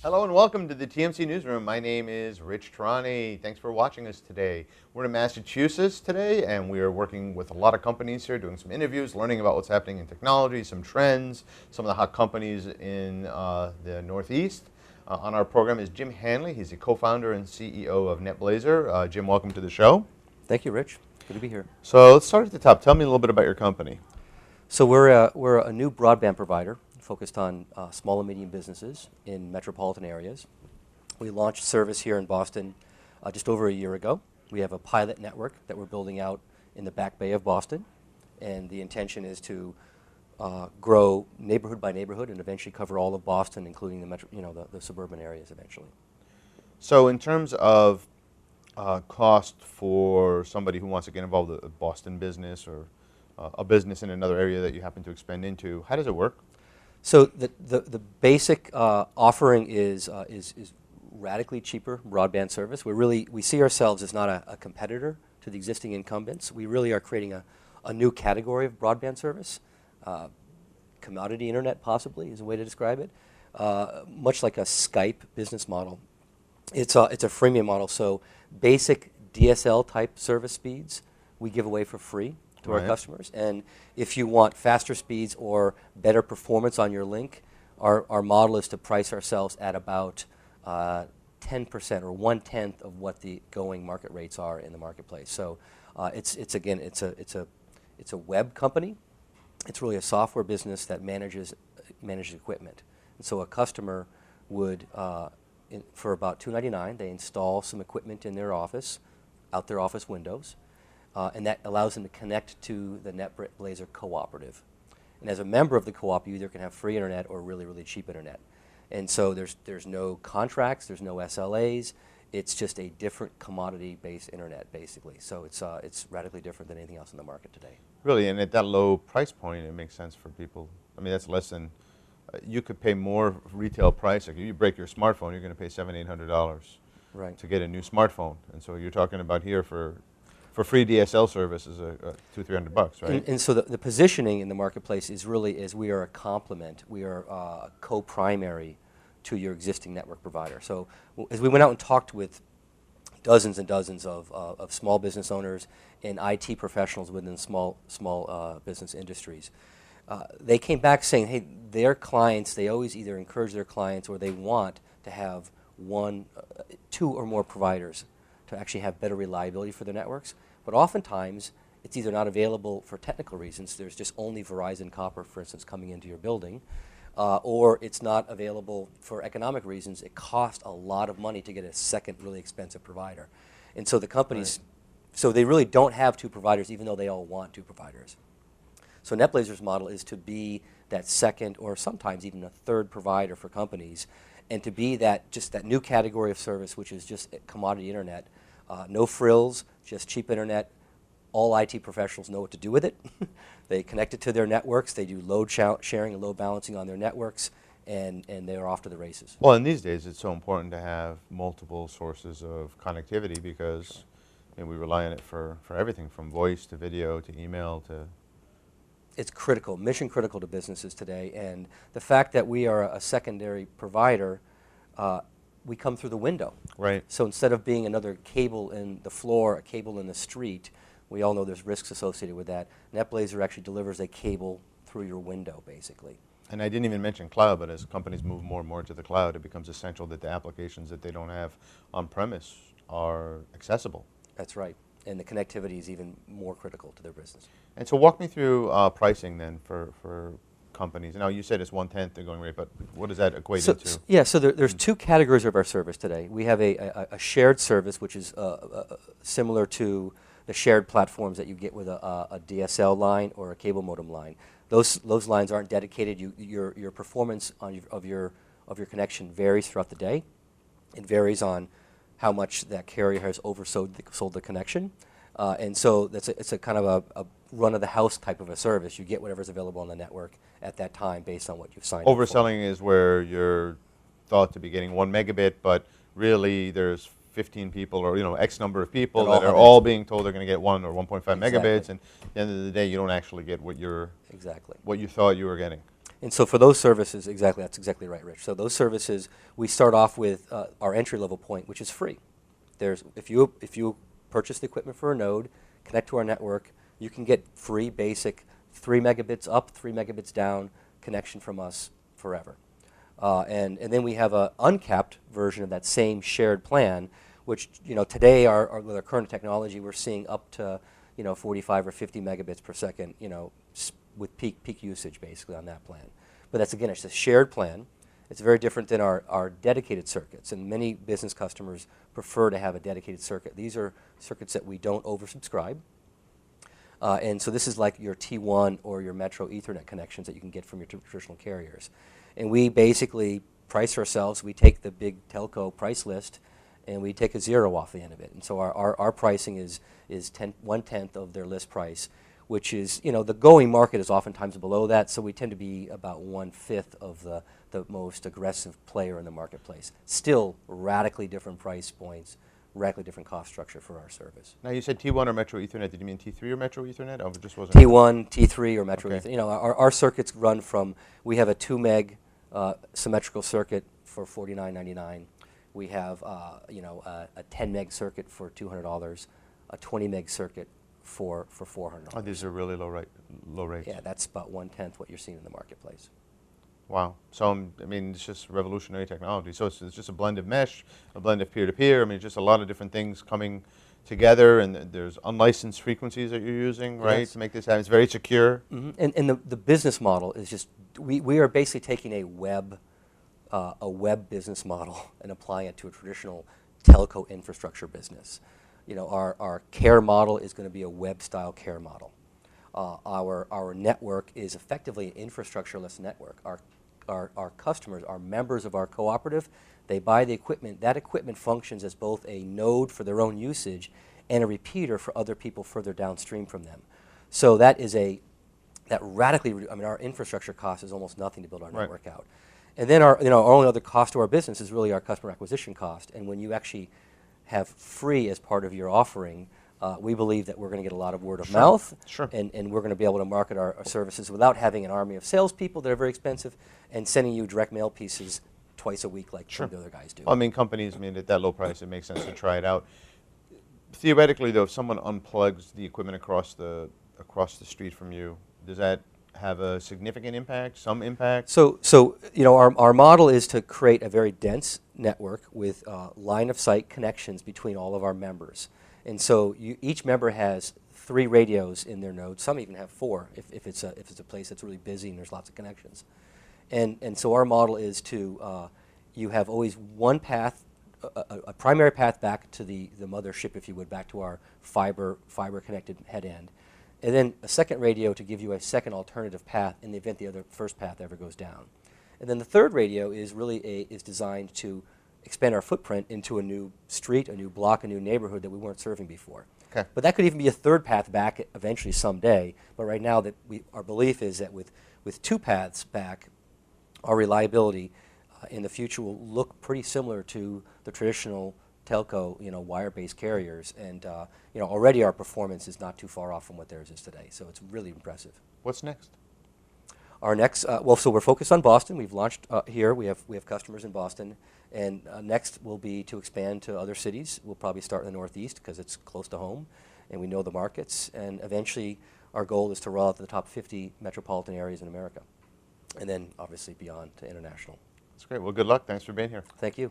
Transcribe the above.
Hello and welcome to the TMC Newsroom. My name is Rich Tarani. Thanks for watching us today. We're in Massachusetts today, and we are working with a lot of companies here, doing some interviews, learning about what's happening in technology, some trends, some of the hot companies in the Northeast. On our program is Jim Hanley. He's the co-founder and CEO of NetBlazer. Jim, welcome to the show. Thank you, Rich. Good to be here. So let's start at the top. Tell me a little bit about your company. So we're a new broadband provider focused on small and medium businesses in metropolitan areas. We launched service here in Boston just over a year ago. We have a pilot network that we're building out in the Back Bay of Boston, and the intention is to grow neighborhood by neighborhood and eventually cover all of Boston, including the suburban areas eventually. So in terms of cost for somebody who wants to get involved with a Boston business or a business in another area that you happen to expand into, how does it work? So the basic offering is radically cheaper broadband service. We see ourselves as not a competitor to the existing incumbents. We really are creating a new category of broadband service. Commodity internet possibly is a way to describe it. Much like a Skype business model. It's a freemium model, so basic DSL type service speeds we give away for free to our customers. And if you want faster speeds or better performance on your link, our model is to price ourselves at about 10% or 1/10 of what the going market rates are in the marketplace. So it's a web company. It's really a software business that manages equipment. And so a customer would, for about $2.99, they install some equipment in their office, out their office windows. And that allows them to connect to the NetBlazer cooperative. And as a member of the co-op, you either can have free internet or really, really cheap internet. And so there's no contracts, there's no SLAs. It's just a different commodity-based internet, basically. So it's radically different than anything else in the market today. Really, and at that low price point, it makes sense for people. I mean, that's less than, you could pay more retail price. Like if you break your smartphone, you're going to pay $700, $800 to get a new smartphone. And so you're talking about here for free DSL service is $200-300, right? And so the positioning in the marketplace is really we are a complement. We are co-primary to your existing network provider. So as we went out and talked with dozens and dozens of small business owners and IT professionals within small business industries, they came back saying, hey, their clients, they always either encourage their clients or they want to have two or more providers to actually have better reliability for their networks. But oftentimes, it's either not available for technical reasons. There's just only Verizon copper, for instance, coming into your building. Or it's not available for economic reasons. It costs a lot of money to get a second really expensive provider. And so the companies, so they really don't have two providers, even though they all want two providers. So NetBlazer's model is to be that second or sometimes even a third provider for companies, and to be that new category of service, which is just commodity internet. No frills, just cheap internet. All IT professionals know what to do with it. They connect it to their networks. They do load sharing and load balancing on their networks, and they're off to the races. Well, in these days, it's so important to have multiple sources of connectivity because we rely on it for everything from voice to video to email to... It's critical, mission critical to businesses today, and the fact that we are a secondary provider, we come through the window. Right. So instead of being another cable in the floor, a cable in the street, we all know there's risks associated with that. NetBlazer actually delivers a cable through your window, basically. And I didn't even mention cloud, but as companies move more and more to the cloud, it becomes essential that the applications that they don't have on-premise are accessible. That's right. And the connectivity is even more critical to their business. And so walk me through pricing then for companies. Now you said it's 1/10 the going rate, but what does that equate into? Yeah, so there's two categories of our service today. We have a shared service, which is similar to the shared platforms that you get with a DSL line or a cable modem line. Those lines aren't dedicated. Your performance of your connection varies throughout the day. It varies on how much that carrier has sold the connection. And so it's a kind of a run-of-the-house type of a service. You get whatever's available on the network at that time based on what you've signed up for. Overselling is where you're thought to be getting 1 megabit, but really there's 15 people or X number of people that are all being told they're going to get 1 or 1.5 megabits, and at the end of the day you don't actually get what you thought you were getting. And so for those services, exactly, that's exactly right, Rich. So those services, we start off with our entry-level point, which is free. If you purchase the equipment for a node, connect to our network, you can get free basic 3 megabits up, 3 megabits down connection from us forever. And then we have an uncapped version of that same shared plan, which today with our current technology, we're seeing up to 45 or 50 megabits per second, with peak usage basically on that plan. But that's, again, it's a shared plan. It's very different than our dedicated circuits, and many business customers prefer to have a dedicated circuit. These are circuits that we don't oversubscribe. And so this is like your T1 or your Metro Ethernet connections that you can get from your traditional carriers. And we basically price ourselves. We take the big telco price list, and we take a zero off the end of it. And so our pricing is 1/10 of their list price, which is, the going market is oftentimes below that, so we tend to be about 1/5 of the most aggressive player in the marketplace. Still radically different price points, radically different cost structure for our service. Now you said T1 or Metro Ethernet. Did you mean T3 or Metro Ethernet? Oh, it just wasn't T1, T3, or Metro Okay. Ethernet. Our circuits run from, we have a 2 meg symmetrical circuit for $49.99. We have a 10 meg circuit for $200, a 20 meg circuit for $400. Oh, these are really low rates. Yeah, that's about 1/10 what you're seeing in the marketplace. Wow. So, it's just revolutionary technology. So it's just a blend of mesh, a blend of peer-to-peer. Just a lot of different things coming together, and there's unlicensed frequencies that you're using, right, Yes. to make this happen. It's very secure. Mm-hmm. And the business model is just, we are basically taking a web business model and applying it to a traditional telco infrastructure business. Our care model is going to be a web-style care model. Our network is effectively an infrastructureless network. Our customers are members of our cooperative. They buy the equipment. That equipment functions as both a node for their own usage and a repeater for other people further downstream from them. So that radically, our infrastructure cost is almost nothing to build our network out. And then our only other cost to our business is really our customer acquisition cost. And when you actually have free as part of your offering, we believe that we're going to get a lot of word of mouth, and we're going to be able to market our services without having an army of salespeople that are very expensive and sending you direct mail pieces twice a week like some of the other guys do. Companies, at that low price, it makes sense to try it out. Theoretically, though, if someone unplugs the equipment across the street from you, does that have a significant impact, some impact? So our model is to create a very dense network with line-of-sight connections between all of our members. And so each member has 3 radios in their node. Some even have 4 if it's a place that's really busy and there's lots of connections. And so our model is to you have always one path, a primary path back to the mothership, if you would, back to our fiber connected head end. And then a second radio to give you a second alternative path in the event the first path ever goes down. And then the third radio is is designed to expand our footprint into a new street, a new block, a new neighborhood that we weren't serving before. Okay. But that could even be a third path back eventually someday. But right now, our belief is that with 2 paths back, our reliability in the future will look pretty similar to the traditional telco, wire-based carriers, and already our performance is not too far off from what theirs is today. So it's really impressive. What's next? Our next, so we're focused on Boston. We've launched here. We have customers in Boston, and next will be to expand to other cities. We'll probably start in the Northeast because it's close to home, and we know the markets. And eventually, our goal is to roll out to the top 50 metropolitan areas in America, and then obviously beyond to international. That's great. Well, good luck. Thanks for being here. Thank you.